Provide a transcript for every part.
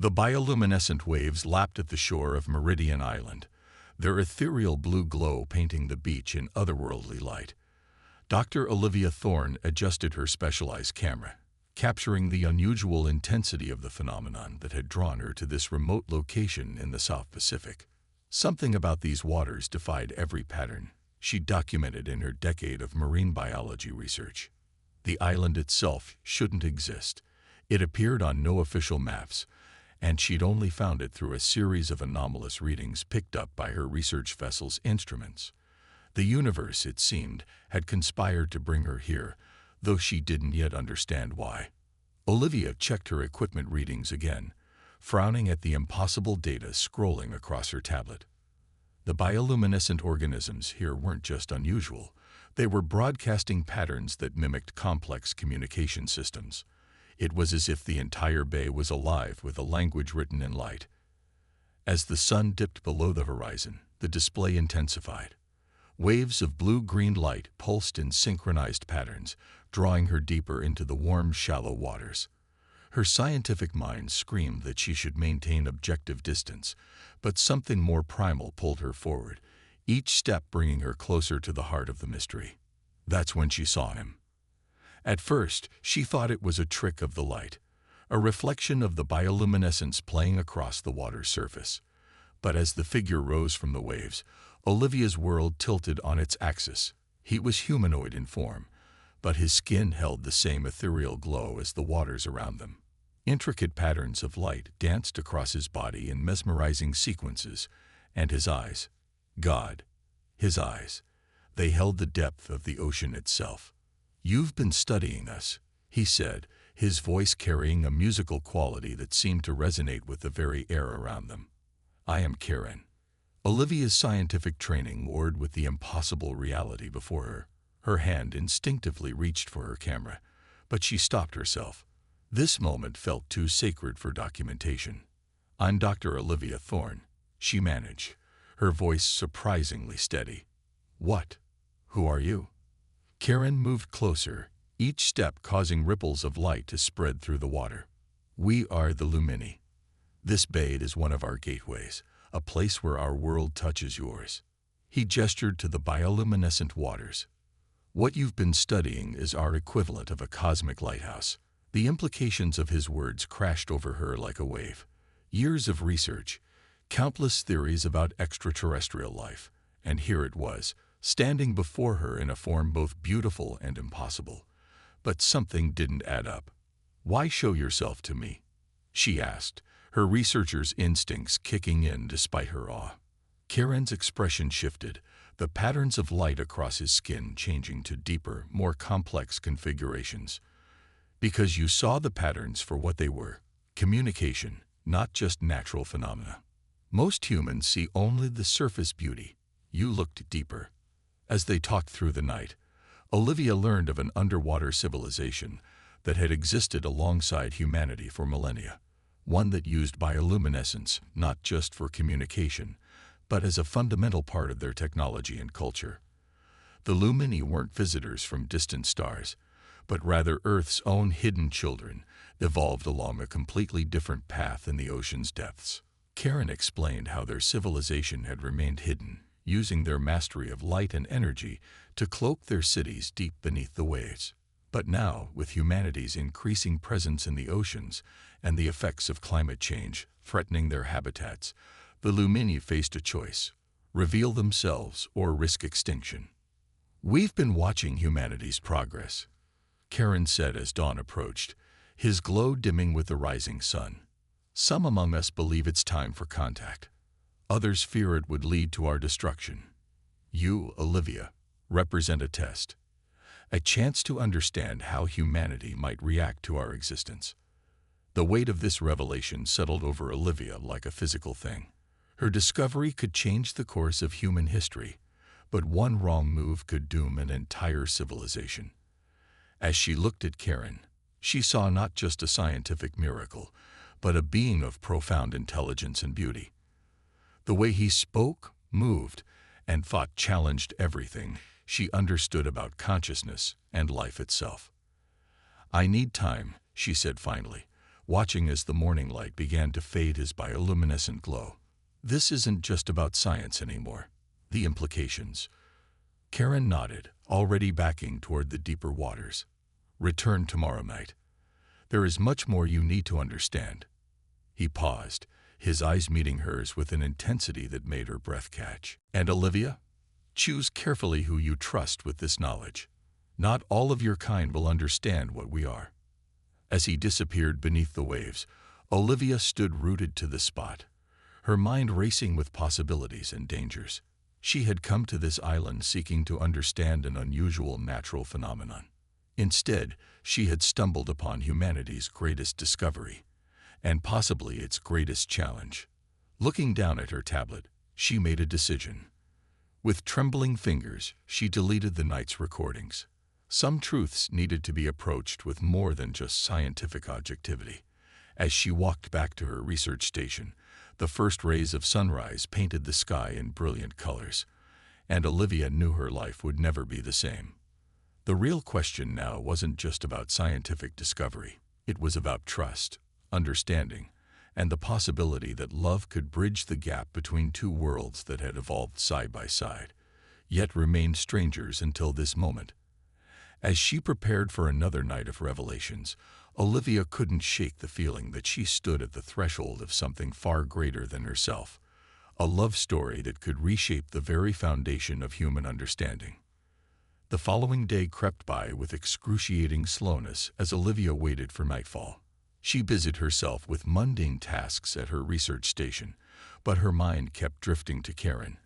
The bioluminescent waves lapped at the shore of Meridian Island, their ethereal blue glow painting the beach in otherworldly light. Dr. Olivia Thorne adjusted her specialized camera, capturing the unusual intensity of the phenomenon that had drawn her to this remote location in the South Pacific. Something about these waters defied every pattern she documented in her decade of marine biology research. The island itself shouldn't exist. It appeared on no official maps, and she'd only found it through a series of anomalous readings picked up by her research vessel's instruments. The universe, it seemed, had conspired to bring her here, though she didn't yet understand why. Olivia checked her equipment readings again, frowning at the impossible data scrolling across her tablet. The bioluminescent organisms here weren't just unusual. They were broadcasting patterns that mimicked complex communication systems. It was as if the entire bay was alive with a language written in light. As the sun dipped below the horizon, the display intensified. Waves of blue-green light pulsed in synchronized patterns, drawing her deeper into the warm, shallow waters. Her scientific mind screamed that she should maintain objective distance, but something more primal pulled her forward, each step bringing her closer to the heart of the mystery. That's when she saw him. At first, she thought it was a trick of the light, a reflection of the bioluminescence playing across the water's surface. But as the figure rose from the waves, Olivia's world tilted on its axis. He was humanoid in form, but his skin held the same ethereal glow as the waters around them. Intricate patterns of light danced across his body in mesmerizing sequences, and his eyes, God, his eyes, they held the depth of the ocean itself. "You've been studying us," he said, his voice carrying a musical quality that seemed to resonate with the very air around them. "I am Karen." Olivia's scientific training warred with the impossible reality before her. Her hand instinctively reached for her camera, but she stopped herself. This moment felt too sacred for documentation. "I'm Dr. Olivia Thorne," she managed, her voice surprisingly steady. "What? Who are you?" Karen moved closer, each step causing ripples of light to spread through the water. "We are the Lumini. This bay is one of our gateways, a place where our world touches yours." He gestured to the bioluminescent waters. "What you've been studying is our equivalent of a cosmic lighthouse." The implications of his words crashed over her like a wave. Years of research, countless theories about extraterrestrial life, and here it was, standing before her in a form both beautiful and impossible. But something didn't add up. "Why show yourself to me?" she asked, her researcher's instincts kicking in despite her awe. Karen's expression shifted, the patterns of light across his skin changing to deeper, more complex configurations. "Because you saw the patterns for what they were, communication, not just natural phenomena. Most humans see only the surface beauty. You looked deeper." As they talked through the night, Olivia learned of an underwater civilization that had existed alongside humanity for millennia, one that used bioluminescence not just for communication, but as a fundamental part of their technology and culture. The Lumini weren't visitors from distant stars, but rather Earth's own hidden children, evolved along a completely different path in the ocean's depths. Karen explained how their civilization had remained hidden, using their mastery of light and energy to cloak their cities deep beneath the waves. But now, with humanity's increasing presence in the oceans and the effects of climate change threatening their habitats, the Lumini faced a choice: reveal themselves or risk extinction. "We've been watching humanity's progress," Karen said as dawn approached, his glow dimming with the rising sun. "Some among us believe it's time for contact. Others fear it would lead to our destruction. You, Olivia, represent a test, a chance to understand how humanity might react to our existence." The weight of this revelation settled over Olivia like a physical thing. Her discovery could change the course of human history, but one wrong move could doom an entire civilization. As she looked at Karen, she saw not just a scientific miracle, but a being of profound intelligence and beauty. The way he spoke, moved, and thought challenged everything she understood about consciousness and life itself. "I need time," she said finally, watching as the morning light began to fade his bioluminescent glow. This isn't just about science anymore. The implications. Karen nodded, already backing toward the deeper waters. Return tomorrow night. There is much more you need to understand. He paused, his eyes meeting hers with an intensity that made her breath catch. And Olivia? Choose carefully who you trust with this knowledge. Not all of your kind will understand what we are. As he disappeared beneath the waves, Olivia stood rooted to the spot, her mind racing with possibilities and dangers. She had come to this island seeking to understand an unusual natural phenomenon. Instead, she had stumbled upon humanity's greatest discovery, and possibly its greatest challenge. Looking down at her tablet, she made a decision. With trembling fingers, she deleted the night's recordings. Some truths needed to be approached with more than just scientific objectivity. As she walked back to her research station, the first rays of sunrise painted the sky in brilliant colors, and Olivia knew her life would never be the same. The real question now wasn't just about scientific discovery. It was about trust, understanding, and the possibility that love could bridge the gap between two worlds that had evolved side by side, yet remained strangers until this moment. As she prepared for another night of revelations, Olivia couldn't shake the feeling that she stood at the threshold of something far greater than herself, a love story that could reshape the very foundation of human understanding. The following day crept by with excruciating slowness as Olivia waited for nightfall. She busied herself with mundane tasks at her research station, but her mind kept drifting to Karen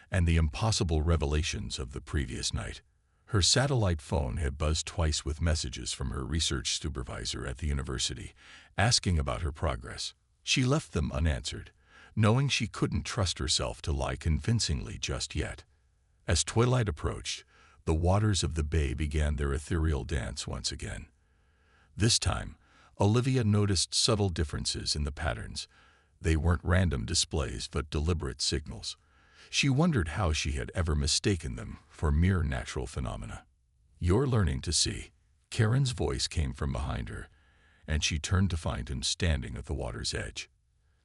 and the impossible revelations of the previous night. Her satellite phone had buzzed twice with messages from her research supervisor at the university, asking about her progress. She left them unanswered, knowing she couldn't trust herself to lie convincingly just yet. As twilight approached, the waters of the bay began their ethereal dance once again. This time, Olivia noticed subtle differences in the patterns. They weren't random displays but deliberate signals. She wondered how she had ever mistaken them for mere natural phenomena. "You're learning to see." Karen's voice came from behind her, and she turned to find him standing at the water's edge.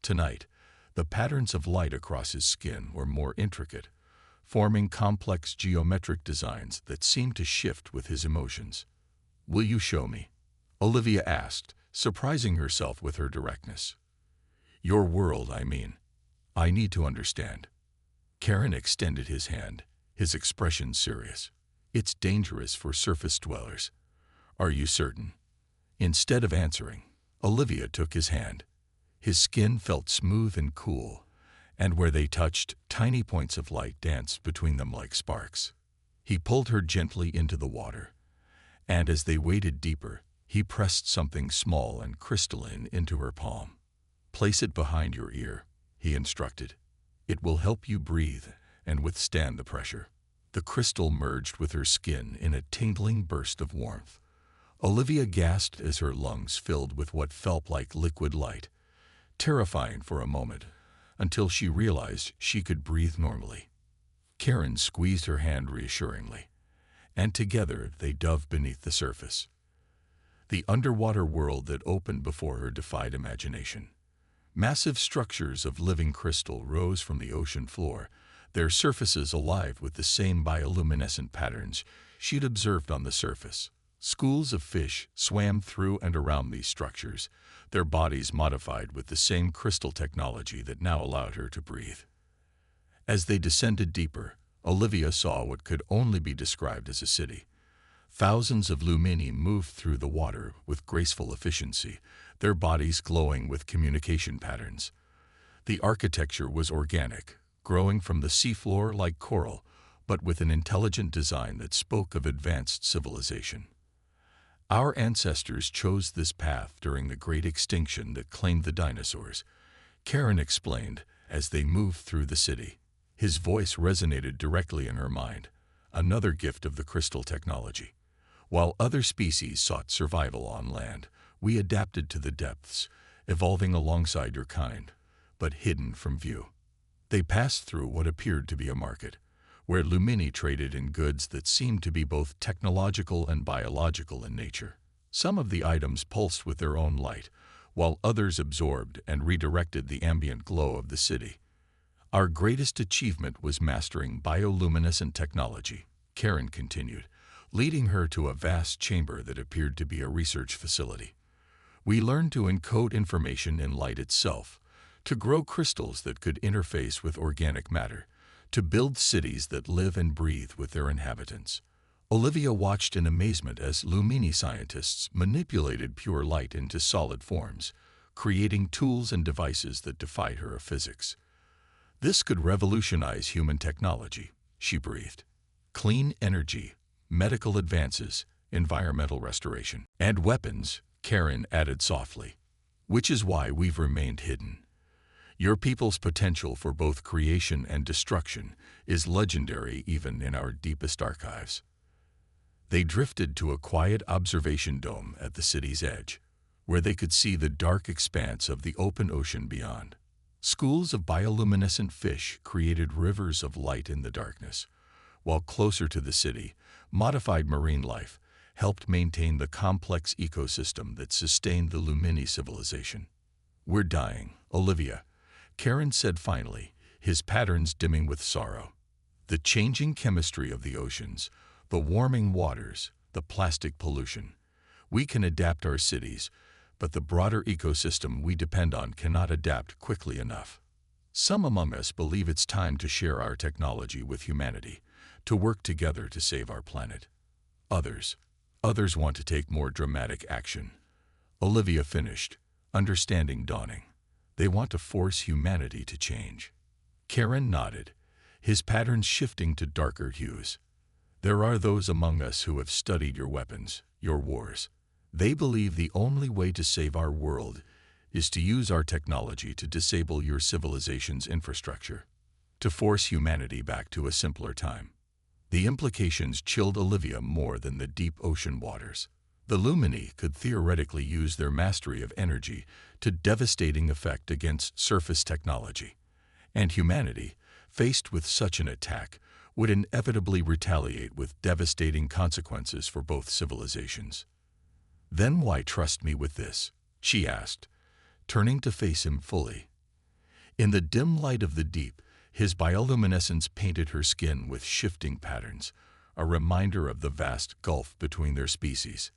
Tonight, the patterns of light across his skin were more intricate, forming complex geometric designs that seemed to shift with his emotions. "Will you show me?" Olivia asked, surprising herself with her directness. "Your world, I mean. I need to understand." Karen extended his hand, his expression serious. "It's dangerous for surface dwellers." "Are you certain?" Instead of answering, Olivia took his hand. His skin felt smooth and cool, and where they touched, tiny points of light danced between them like sparks. He pulled her gently into the water, and as they waded deeper, he pressed something small and crystalline into her palm. "Place it behind your ear," he instructed. "It will help you breathe and withstand the pressure." The crystal merged with her skin in a tingling burst of warmth. Olivia gasped as her lungs filled with what felt like liquid light, terrifying for a moment, until she realized she could breathe normally. Karen squeezed her hand reassuringly, and together they dove beneath the surface. The underwater world that opened before her defied imagination. Massive structures of living crystal rose from the ocean floor, their surfaces alive with the same bioluminescent patterns she'd observed on the surface. Schools of fish swam through and around these structures, their bodies modified with the same crystal technology that now allowed her to breathe. As they descended deeper, Olivia saw what could only be described as a city. Thousands of lumini moved through the water with graceful efficiency, their bodies glowing with communication patterns. The architecture was organic, growing from the seafloor like coral, but with an intelligent design that spoke of advanced civilization. "Our ancestors chose this path during the great extinction that claimed the dinosaurs," Karen explained as they moved through the city. His voice resonated directly in her mind, another gift of the crystal technology. "While other species sought survival on land, we adapted to the depths, evolving alongside your kind, but hidden from view." They passed through what appeared to be a market, where lumini traded in goods that seemed to be both technological and biological in nature. Some of the items pulsed with their own light, while others absorbed and redirected the ambient glow of the city. Our greatest achievement was mastering bioluminescent technology, Karen continued, leading her to a vast chamber that appeared to be a research facility. We learned to encode information in light itself, to grow crystals that could interface with organic matter, to build cities that live and breathe with their inhabitants. Olivia watched in amazement as Lumini scientists manipulated pure light into solid forms, creating tools and devices that defied her of physics. This could revolutionize human technology, she breathed. Clean energy, medical advances, environmental restoration, and weapons, Karen added softly. Which is why we've remained hidden. Your people's potential for both creation and destruction is legendary even in our deepest archives. They drifted to a quiet observation dome at the city's edge, where they could see the dark expanse of the open ocean beyond. Schools of bioluminescent fish created rivers of light in the darkness, while closer to the city, modified marine life helped maintain the complex ecosystem that sustained the Lumini civilization. We're dying, Olivia, Karen said finally, his patterns dimming with sorrow. The changing chemistry of the oceans, the warming waters, the plastic pollution. We can adapt our cities, but the broader ecosystem we depend on cannot adapt quickly enough. Some among us believe it's time to share our technology with humanity, to work together to save our planet. Others want to take more dramatic action. Olivia finished, understanding dawning. They want to force humanity to change. Karen nodded, his patterns shifting to darker hues. There are those among us who have studied your weapons, your wars. They believe the only way to save our world is to use our technology to disable your civilization's infrastructure, to force humanity back to a simpler time. The implications chilled Olivia more than the deep ocean waters. The Lumini could theoretically use their mastery of energy to devastating effect against surface technology, and humanity, faced with such an attack, would inevitably retaliate with devastating consequences for both civilizations. Then why trust me with this? She asked, turning to face him fully. In the dim light of the deep, his bioluminescence painted her skin with shifting patterns, a reminder of the vast gulf between their species.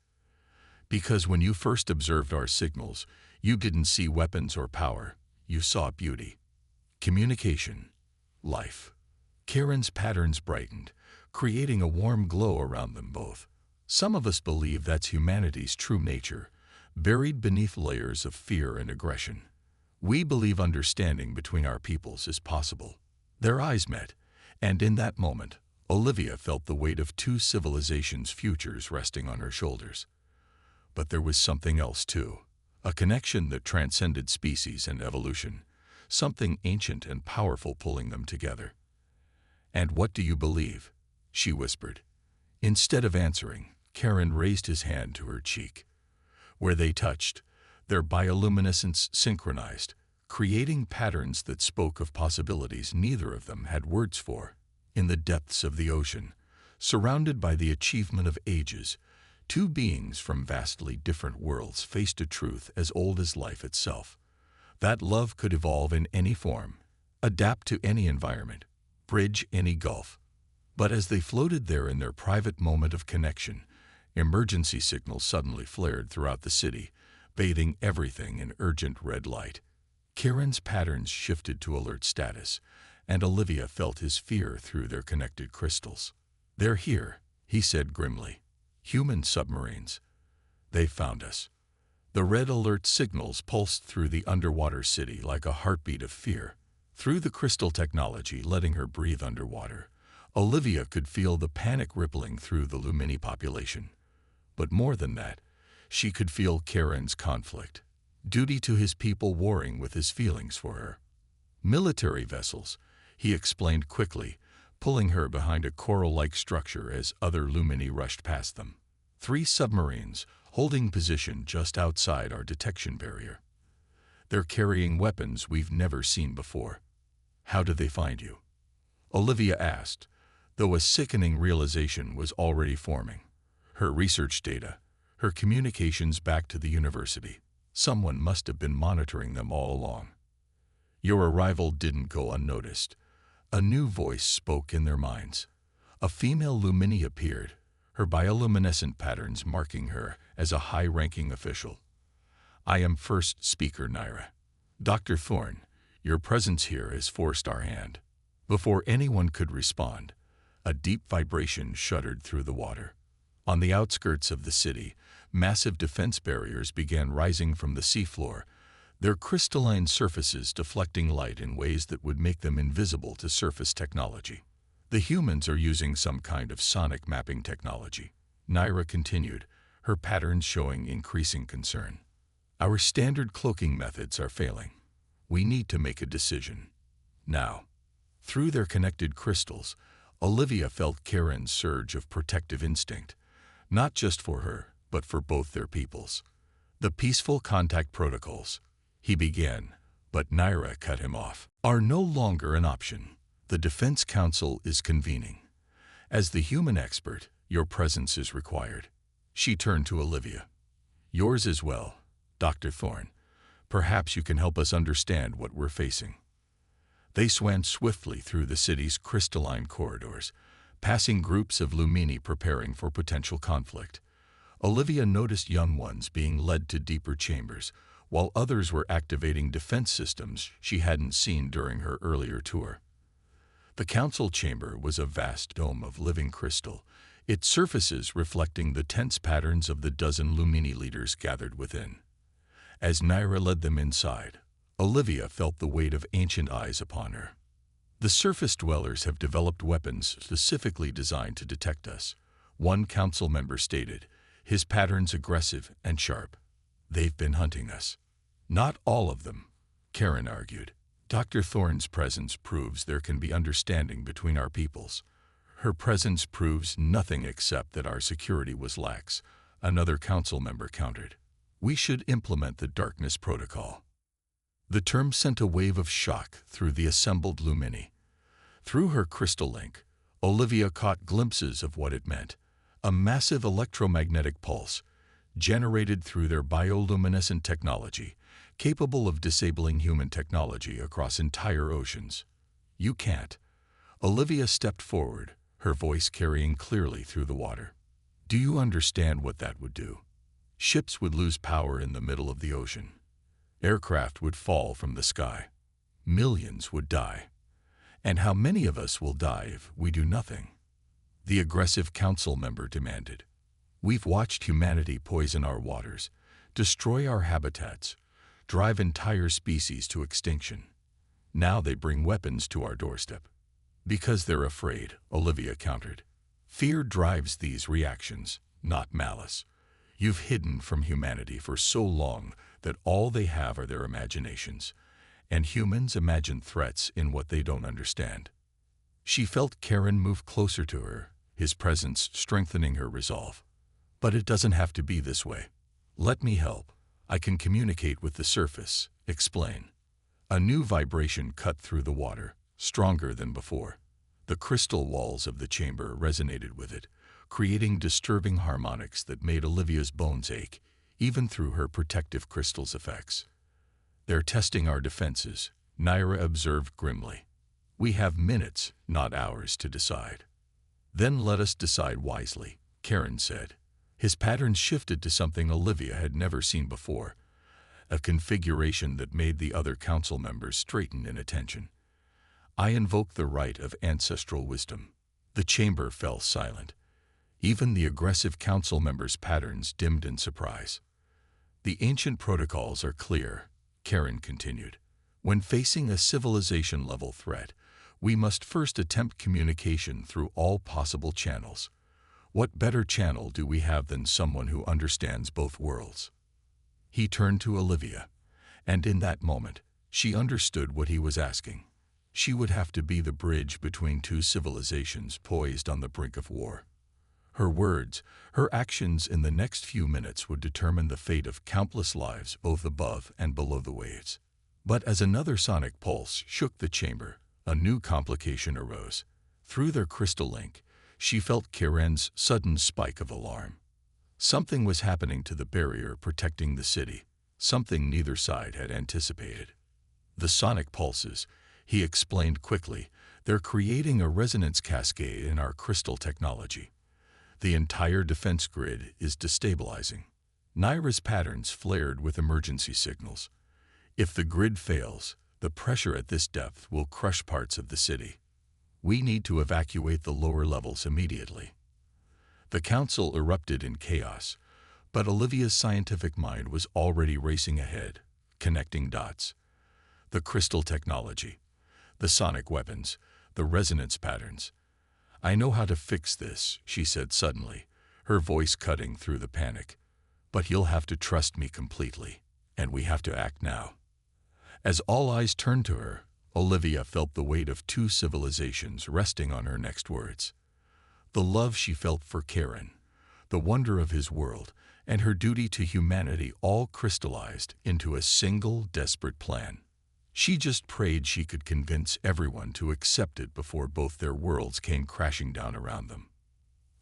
Because when you first observed our signals, you didn't see weapons or power, you saw beauty, communication, life. Karen's patterns brightened, creating a warm glow around them both. Some of us believe that's humanity's true nature, buried beneath layers of fear and aggression. We believe understanding between our peoples is possible. Their eyes met, and in that moment, Olivia felt the weight of two civilizations' futures resting on her shoulders. But there was something else too, a connection that transcended species and evolution, something ancient and powerful pulling them together. "And what do you believe?" she whispered. Instead of answering, Karen raised his hand to her cheek. Where they touched, their bioluminescence synchronized, creating patterns that spoke of possibilities neither of them had words for. In the depths of the ocean, surrounded by the achievement of ages, two beings from vastly different worlds faced a truth as old as life itself. That love could evolve in any form, adapt to any environment, bridge any gulf. But as they floated there in their private moment of connection, emergency signals suddenly flared throughout the city, bathing everything in urgent red light. Karen's patterns shifted to alert status, and Olivia felt his fear through their connected crystals. "They're here," he said grimly. "Human submarines. They found us." The red alert signals pulsed through the underwater city like a heartbeat of fear. Through the crystal technology letting her breathe underwater, Olivia could feel the panic rippling through the Lumini population. But more than that, she could feel Karen's conflict, duty to his people warring with his feelings for her. "Military vessels," he explained quickly, pulling her behind a coral-like structure as other Lumini rushed past them. 3 submarines, holding position just outside our detection barrier. They're carrying weapons we've never seen before. How did they find you?" Olivia asked, though a sickening realization was already forming. Her research data, her communications back to the university. Someone must have been monitoring them all along. Your arrival didn't go unnoticed. A new voice spoke in their minds. A female Lumini appeared, her bioluminescent patterns marking her as a high-ranking official. I am first speaker, Naira. Dr. Thorne, your presence here has forced our hand. Before anyone could respond, a deep vibration shuddered through the water. On the outskirts of the city, massive defense barriers began rising from the seafloor, their crystalline surfaces deflecting light in ways that would make them invisible to surface technology. The humans are using some kind of sonic mapping technology. Naira continued, her patterns showing increasing concern. Our standard cloaking methods are failing. We need to make a decision. Now. Through their connected crystals, Olivia felt Karen's surge of protective instinct, not just for her, but for both their peoples. The peaceful contact protocols, he began, but Naira cut him off, are no longer an option. The Defense Council is convening. As the human expert, your presence is required. She turned to Olivia. Yours as well, Dr. Thorne. Perhaps you can help us understand what we're facing. They swam swiftly through the city's crystalline corridors, passing groups of Lumini preparing for potential conflict. Olivia noticed young ones being led to deeper chambers, while others were activating defense systems she hadn't seen during her earlier tour. The council chamber was a vast dome of living crystal, its surfaces reflecting the tense patterns of the dozen Lumini leaders gathered within. As Naira led them inside, Olivia felt the weight of ancient eyes upon her. The surface dwellers have developed weapons specifically designed to detect us, one council member stated, his patterns aggressive and sharp. They've been hunting us. Not all of them, Karen argued. Dr. Thorne's presence proves there can be understanding between our peoples. Her presence proves nothing except that our security was lax, another council member countered. We should implement the Darkness Protocol. The term sent a wave of shock through the assembled Lumini. Through her crystal link, Olivia caught glimpses of what it meant, a massive electromagnetic pulse, generated through their bioluminescent technology, capable of disabling human technology across entire oceans. You can't. Olivia stepped forward, her voice carrying clearly through the water. Do you understand what that would do? Ships would lose power in the middle of the ocean. Aircraft would fall from the sky. Millions would die. And how many of us will die if we do nothing? The aggressive council member demanded. We've watched humanity poison our waters, destroy our habitats, drive entire species to extinction. Now they bring weapons to our doorstep. Because they're afraid, Olivia countered. Fear drives these reactions, not malice. You've hidden from humanity for so long that all they have are their imaginations, and humans imagine threats in what they don't understand. She felt Karen move closer to her, his presence strengthening her resolve. But it doesn't have to be this way. Let me help. I can communicate with the surface, explain. A new vibration cut through the water, stronger than before. The crystal walls of the chamber resonated with it, creating disturbing harmonics that made Olivia's bones ache, even through her protective crystal's effects. They're testing our defenses, Naira observed grimly. We have minutes, not hours, to decide. Then let us decide wisely, Karen said. His patterns shifted to something Olivia had never seen before, a configuration that made the other council members straighten in attention. I invoke the right of ancestral wisdom. The chamber fell silent. Even the aggressive council members' patterns dimmed in surprise. The ancient protocols are clear, Karen continued. When facing a civilization-level threat, we must first attempt communication through all possible channels. What better channel do we have than someone who understands both worlds? He turned to Olivia, and in that moment, she understood what he was asking. She would have to be the bridge between two civilizations poised on the brink of war. Her words, her actions in the next few minutes would determine the fate of countless lives both above and below the waves. But as another sonic pulse shook the chamber, a new complication arose. Through their crystal link, she felt Karen's sudden spike of alarm. Something was happening to the barrier protecting the city. something neither side had anticipated. The sonic pulses, he explained quickly, they're creating a resonance cascade in our crystal technology. The entire defense grid is destabilizing. Naira's patterns flared with emergency signals. If the grid fails, the pressure at this depth will crush parts of the city. We need to evacuate the lower levels immediately. The council erupted in chaos, but Olivia's scientific mind was already racing ahead, connecting dots. The crystal technology, the sonic weapons, the resonance patterns. I know how to fix this, she said suddenly, her voice cutting through the panic. But you'll have to trust me completely, and we have to act now. As all eyes turned to her, Olivia felt the weight of two civilizations resting on her next words. The love she felt for Karen, the wonder of his world, and her duty to humanity all crystallized into a single desperate plan. She just prayed she could convince everyone to accept it before both their worlds came crashing down around them.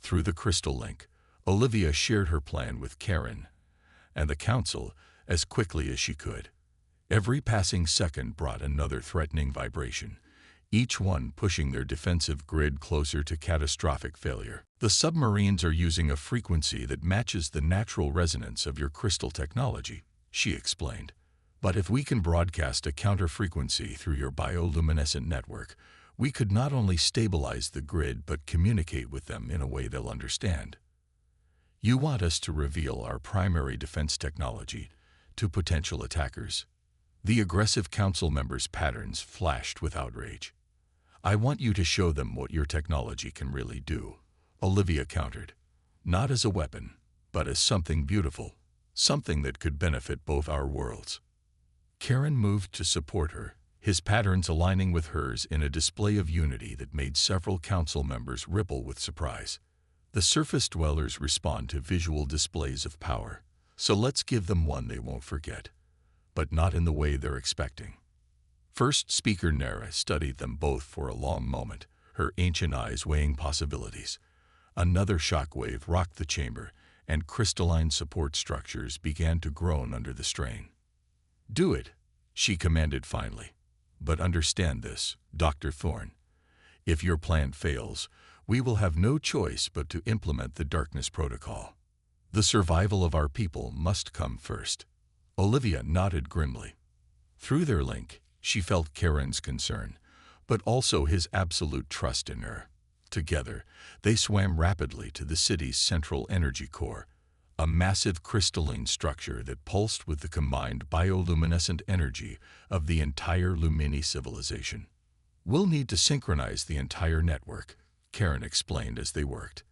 Through the crystal link, Olivia shared her plan with Karen and the council as quickly as she could. Every passing second brought another threatening vibration, each one pushing their defensive grid closer to catastrophic failure. The submarines are using a frequency that matches the natural resonance of your crystal technology, she explained. But if we can broadcast a counter-frequency through your bioluminescent network, we could not only stabilize the grid but communicate with them in a way they'll understand. You want us to reveal our primary defense technology to potential attackers. The aggressive council members' patterns flashed with outrage. I want you to show them what your technology can really do, Olivia countered. Not as a weapon, but as something beautiful, something that could benefit both our worlds. Karen moved to support her, his patterns aligning with hers in a display of unity that made several council members ripple with surprise. The surface dwellers respond to visual displays of power, so let's give them one they won't forget, but not in the way they're expecting. First speaker Naira studied them both for a long moment, her ancient eyes weighing possibilities. Another shockwave rocked the chamber, and crystalline support structures began to groan under the strain. Do it, she commanded finally. But understand this, Dr. Thorne. If your plan fails, we will have no choice but to implement the Darkness Protocol. The survival of our people must come first. Olivia nodded grimly. Through their link, she felt Karen's concern, but also his absolute trust in her. Together, they swam rapidly to the city's central energy core, a massive crystalline structure that pulsed with the combined bioluminescent energy of the entire Lumini civilization. We'll need to synchronize the entire network, Karen explained as they worked.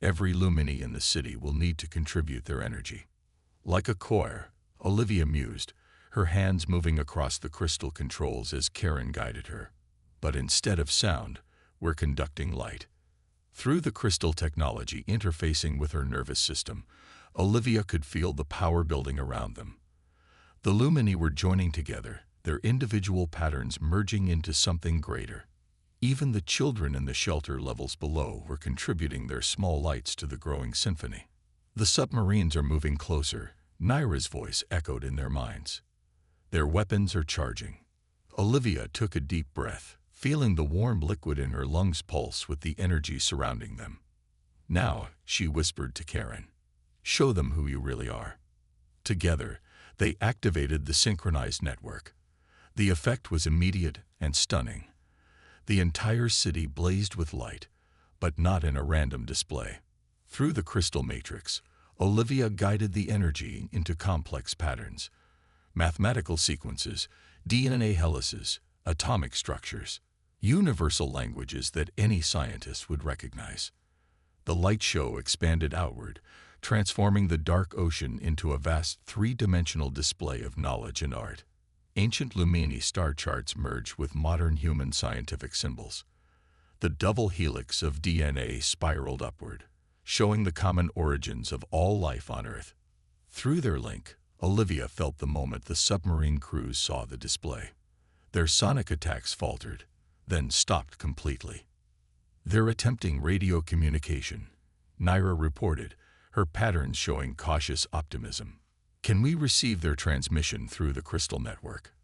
Every Lumini in the city will need to contribute their energy. Like a choir, Olivia mused, her hands moving across the crystal controls as Karen guided her. But instead of sound, we're conducting light. Through the crystal technology interfacing with her nervous system, Olivia could feel the power building around them. The Lumini were joining together, their individual patterns merging into something greater. Even the children in the shelter levels below were contributing their small lights to the growing symphony. The submarines are moving closer, Naira's voice echoed in their minds. Their weapons are charging. Olivia took a deep breath, feeling the warm liquid in her lungs pulse with the energy surrounding them. Now, she whispered to Karen, show them who you really are. Together, they activated the synchronized network. The effect was immediate and stunning. The entire city blazed with light, but not in a random display. Through the crystal matrix, Olivia guided the energy into complex patterns, mathematical sequences, DNA helices, atomic structures, universal languages that any scientist would recognize. The light show expanded outward, transforming the dark ocean into a vast three-dimensional display of knowledge and art. Ancient Lumini star charts merged with modern human scientific symbols. The double helix of DNA spiraled upward, showing the common origins of all life on Earth. Through their link, Olivia felt the moment the submarine crews saw the display. Their sonic attacks faltered, then stopped completely. They're attempting radio communication, Naira reported, her patterns showing cautious optimism. Can we receive their transmission through the crystal network?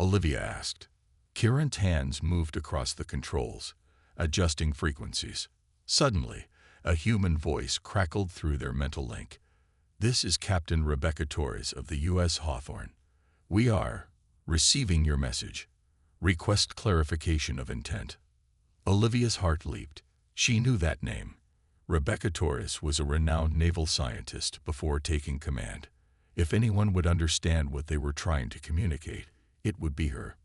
Olivia asked. Kieran's hands moved across the controls, adjusting frequencies. Suddenly, a human voice crackled through their mental link. This is Captain Rebecca Torres of the U.S. Hawthorne. We are receiving your message. Request clarification of intent. Olivia's heart leaped. She knew that name. Rebecca Torres was a renowned naval scientist before taking command. If anyone would understand what they were trying to communicate, it would be her.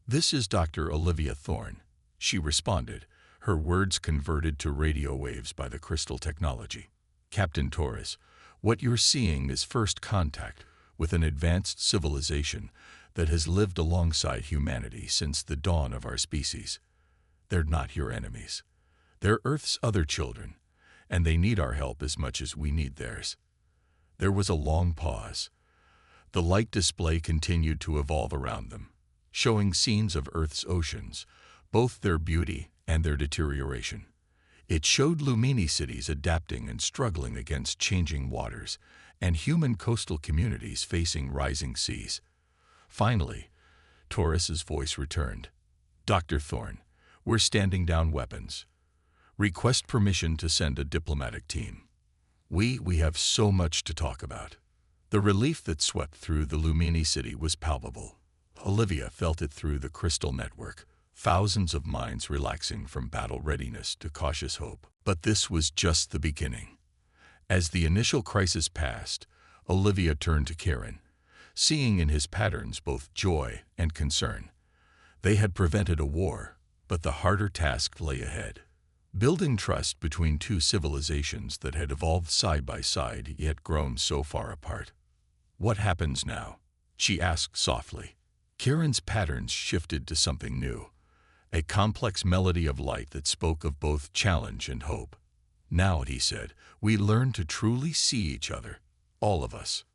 This is Dr. Olivia Thorne, she responded, her words converted to radio waves by the crystal technology. Captain Torres, what you're seeing is first contact with an advanced civilization that has lived alongside humanity since the dawn of our species. They're not your enemies. They're Earth's other children, and they need our help as much as we need theirs. There was a long pause. The light display continued to evolve around them, showing scenes of Earth's oceans, both their beauty and their deterioration. It showed Lumini cities adapting and struggling against changing waters, and human coastal communities facing rising seas. Finally, Torres's voice returned. Dr. Thorne, we're standing down weapons. Request permission to send a diplomatic team. We have so much to talk about. The relief that swept through the Lumini city was palpable. Olivia felt it through the crystal network, thousands of minds relaxing from battle readiness to cautious hope. But this was just the beginning. As the initial crisis passed, Olivia turned to Kieran, seeing in his patterns both joy and concern. They had prevented a war, but the harder task lay ahead. Building trust between two civilizations that had evolved side by side yet grown so far apart. What happens now? She asked softly. Kieran's patterns shifted to something new, a complex melody of light that spoke of both challenge and hope. Now, he said, we learn to truly see each other, all of us.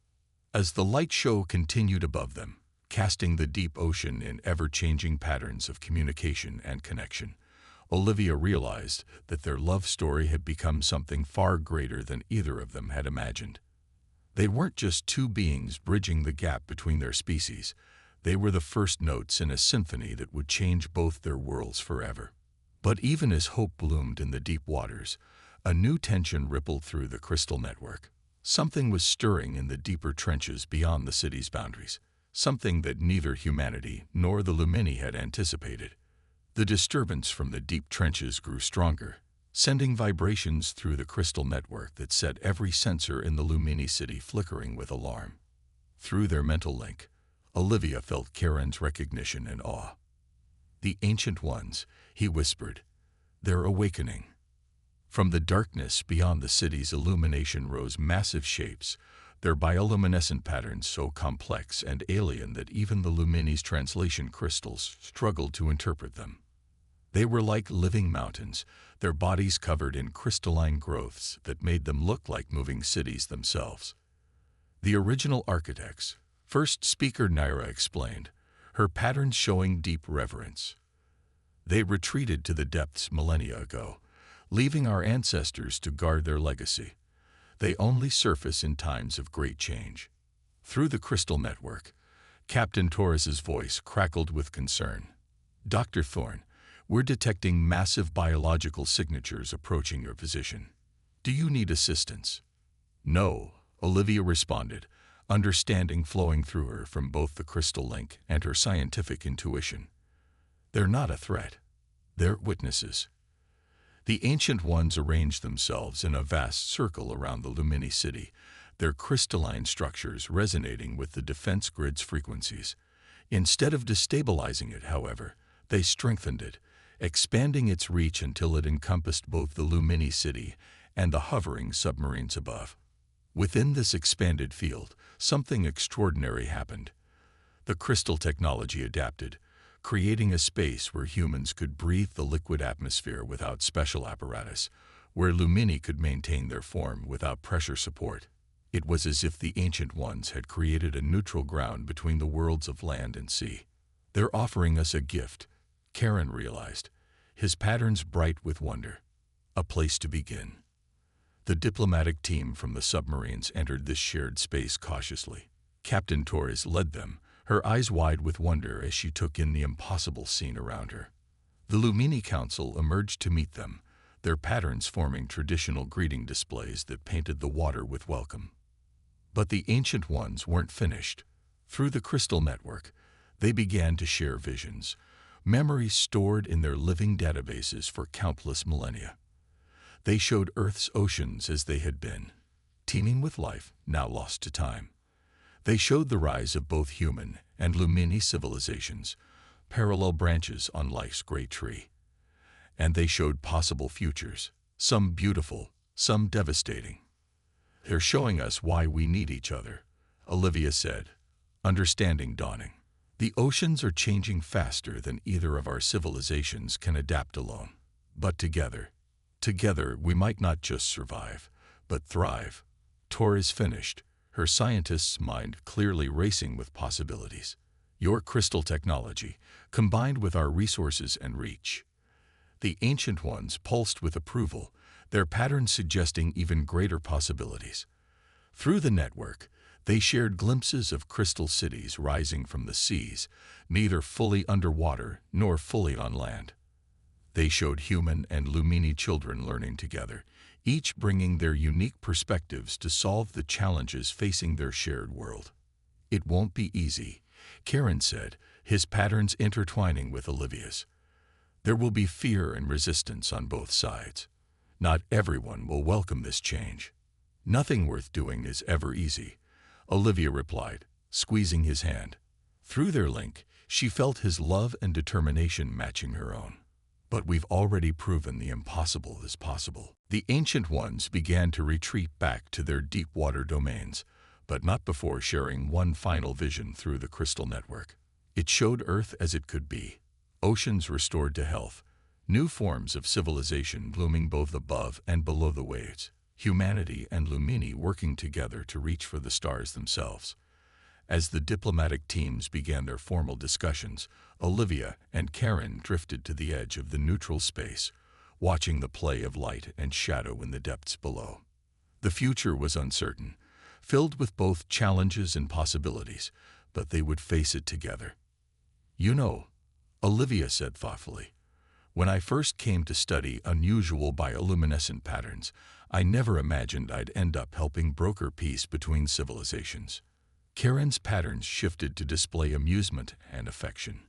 As the light show continued above them, casting the deep ocean in ever-changing patterns of communication and connection, Olivia realized that their love story had become something far greater than either of them had imagined. They weren't just two beings bridging the gap between their species. They were the first notes in a symphony that would change both their worlds forever. But even as hope bloomed in the deep waters, a new tension rippled through the crystal network. Something was stirring in the deeper trenches beyond the city's boundaries, something that neither humanity nor the Lumini had anticipated. The disturbance from the deep trenches grew stronger, sending vibrations through the crystal network that set every sensor in the Lumini city flickering with alarm. Through their mental link, Olivia felt Kieran's recognition and awe. The Ancient Ones, he whispered, they're awakening. From the darkness beyond the city's illumination rose massive shapes, their bioluminescent patterns so complex and alien that even the Lumini's translation crystals struggled to interpret them. They were like living mountains, their bodies covered in crystalline growths that made them look like moving cities themselves. The original architects, first speaker Naira explained, her patterns showing deep reverence. They retreated to the depths millennia ago, leaving our ancestors to guard their legacy. They only surface in times of great change. Through the crystal network, Captain Torres's voice crackled with concern. Dr. Thorne, we're detecting massive biological signatures approaching your position. Do you need assistance? No, Olivia responded, understanding flowing through her from both the crystal link and her scientific intuition. They're not a threat. They're witnesses. The Ancient Ones arranged themselves in a vast circle around the Lumini city, their crystalline structures resonating with the defense grid's frequencies. Instead of destabilizing it, however, they strengthened it, expanding its reach until it encompassed both the Lumini city and the hovering submarines above. Within this expanded field, something extraordinary happened. The crystal technology adapted, creating a space where humans could breathe the liquid atmosphere without special apparatus, where Lumini could maintain their form without pressure support. It was as if the Ancient Ones had created a neutral ground between the worlds of land and sea. They're offering us a gift, Kieran realized, his patterns bright with wonder. A place to begin. The diplomatic team from the submarines entered this shared space cautiously. Captain Torres led them, her eyes wide with wonder as she took in the impossible scene around her. The Lumini Council emerged to meet them, their patterns forming traditional greeting displays that painted the water with welcome. But the Ancient Ones weren't finished. Through the crystal network, they began to share visions, memories stored in their living databases for countless millennia. They showed Earth's oceans as they had been, teeming with life, now lost to time. They showed the rise of both human and Lumini civilizations, parallel branches on life's great tree. And they showed possible futures, some beautiful, some devastating. "They're showing us why we need each other," Olivia said, understanding dawning. "The oceans are changing faster than either of our civilizations can adapt alone. But together we might not just survive, but thrive." Torres finished, her scientist's mind clearly racing with possibilities. "Your crystal technology, combined with our resources and reach." The Ancient Ones pulsed with approval, their patterns suggesting even greater possibilities. Through the network, they shared glimpses of crystal cities rising from the seas, neither fully underwater nor fully on land. They showed human and Lumini children learning together, each bringing their unique perspectives to solve the challenges facing their shared world. "It won't be easy," Karen said, his patterns intertwining with Olivia's. "There will be fear and resistance on both sides. Not everyone will welcome this change." "Nothing worth doing is ever easy," Olivia replied, squeezing his hand. Through their link, she felt his love and determination matching her own. "But we've already proven the impossible is possible." The Ancient Ones began to retreat back to their deep water domains, but not before sharing one final vision through the crystal network. It showed Earth as it could be, oceans restored to health, new forms of civilization blooming both above and below the waves, humanity and Lumini working together to reach for the stars themselves. As the diplomatic teams began their formal discussions, Olivia and Karen drifted to the edge of the neutral space, watching the play of light and shadow in the depths below. The future was uncertain, filled with both challenges and possibilities, but they would face it together. "You know," Olivia said thoughtfully, "when I first came to study unusual bioluminescent patterns, I never imagined I'd end up helping broker peace between civilizations." Karen's patterns shifted to display amusement and affection.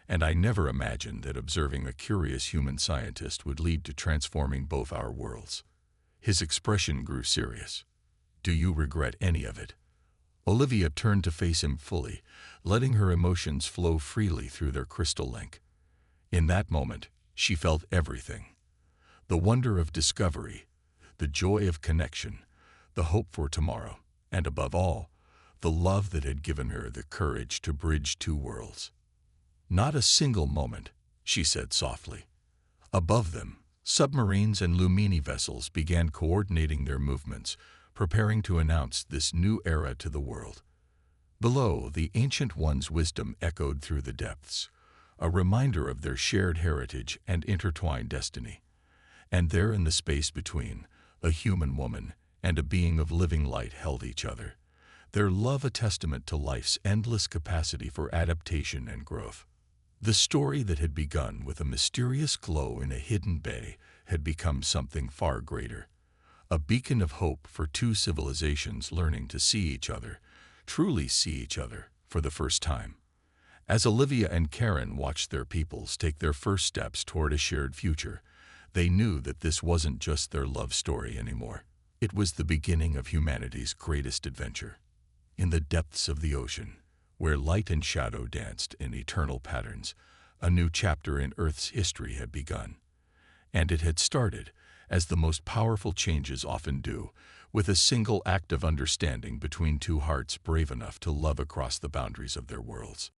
"And I never imagined that observing a curious human scientist would lead to transforming both our worlds." His expression grew serious. "Do you regret any of it?" Olivia turned to face him fully, letting her emotions flow freely through their crystal link. In that moment, she felt everything. The wonder of discovery, the joy of connection, the hope for tomorrow, and above all, the love that had given her the courage to bridge two worlds. "Not a single moment," she said softly. Above them, submarines and Lumini vessels began coordinating their movements, preparing to announce this new era to the world. Below, the Ancient One's wisdom echoed through the depths, a reminder of their shared heritage and intertwined destiny. And there in the space between, a human woman and a being of living light held each other, their love a testament to life's endless capacity for adaptation and growth. The story that had begun with a mysterious glow in a hidden bay had become something far greater, a beacon of hope for two civilizations learning to see each other, truly see each other, for the first time. As Olivia and Karen watched their peoples take their first steps toward a shared future, they knew that this wasn't just their love story anymore. It was the beginning of humanity's greatest adventure. In the depths of the ocean, where light and shadow danced in eternal patterns, a new chapter in Earth's history had begun. And it had started, as the most powerful changes often do, with a single act of understanding between two hearts brave enough to love across the boundaries of their worlds.